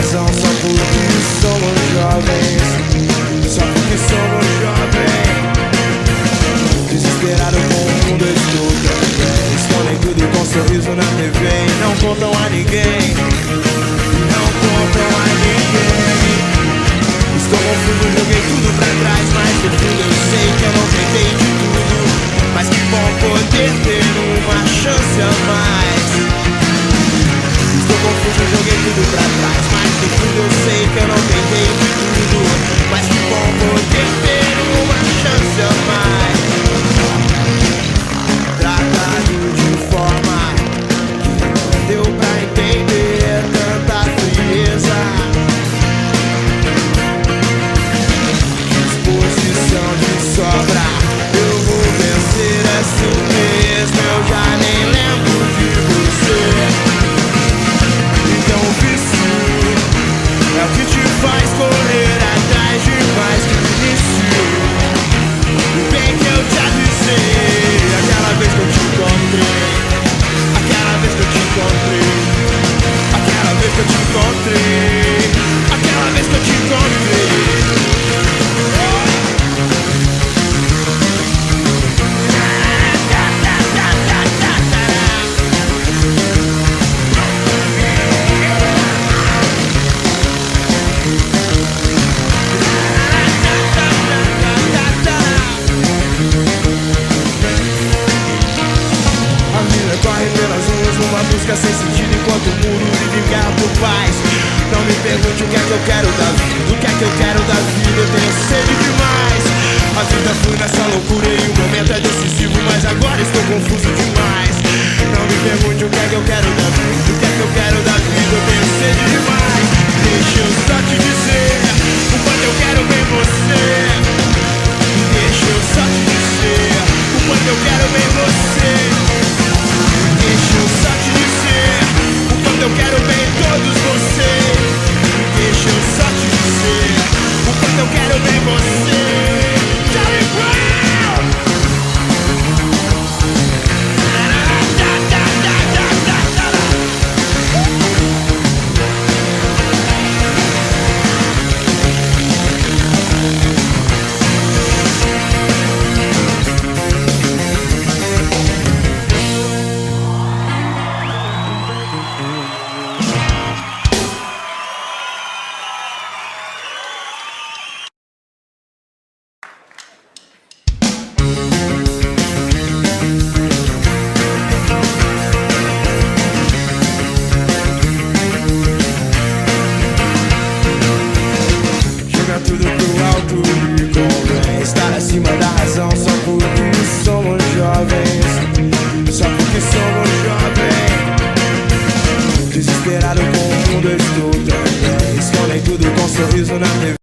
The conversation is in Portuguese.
razão só porque somos jovens. Só porque somos jovens. Desesperado com o mundo estou também. Escondem tudo com um sorriso na TV e não contam a ninguém. Não contam a ninguém. Estou confuso, joguei tudo pra trás, mas no fundo eu sei que eu não tentei de tudo. Mas que bom poder ter uma chance a mais. Estou confuso, joguei tudo pra trás, mas no fundo eu sei que eu não tentei de tudo. Mas que bom poder ter uma chance a mais. Tratado de forma que não deu pra entender tanta frieza. Disposição de sobra, eu vou vencer assim mesmo. Eu já nem lembro de você. Então o vício é o que te faz correr atrás de mais que o vício. Bem que eu te avisei aquela vez que eu te encontrei. Aquela vez que eu te encontrei. Aquela vez que eu te encontrei. Aquela vez que eu te encontrei. Corre pelas ruas numa busca sem sentido, enquanto o muro vive em guerra por paz. Não me pergunte o que é que eu quero da vida. O que é que eu quero da vida? Eu tenho sede demais. A vida flui nessa loucura e o momento é decisivo, mas agora estou confuso demais. Não me pergunte o que é que eu quero da vida. O que é que eu quero da vida? Eu tenho sede demais. Deixa eu só te dizer o quanto eu quero ver você. Deixa eu só te dizer o quanto eu quero ver você. Deixa eu só te dizer o quanto eu quero ver em todos vocês. Deixa eu só te dizer o quanto eu quero ver você. Charlie Brown! Desesperado com o mundo estou também. Escondem tudo com um sorriso na TV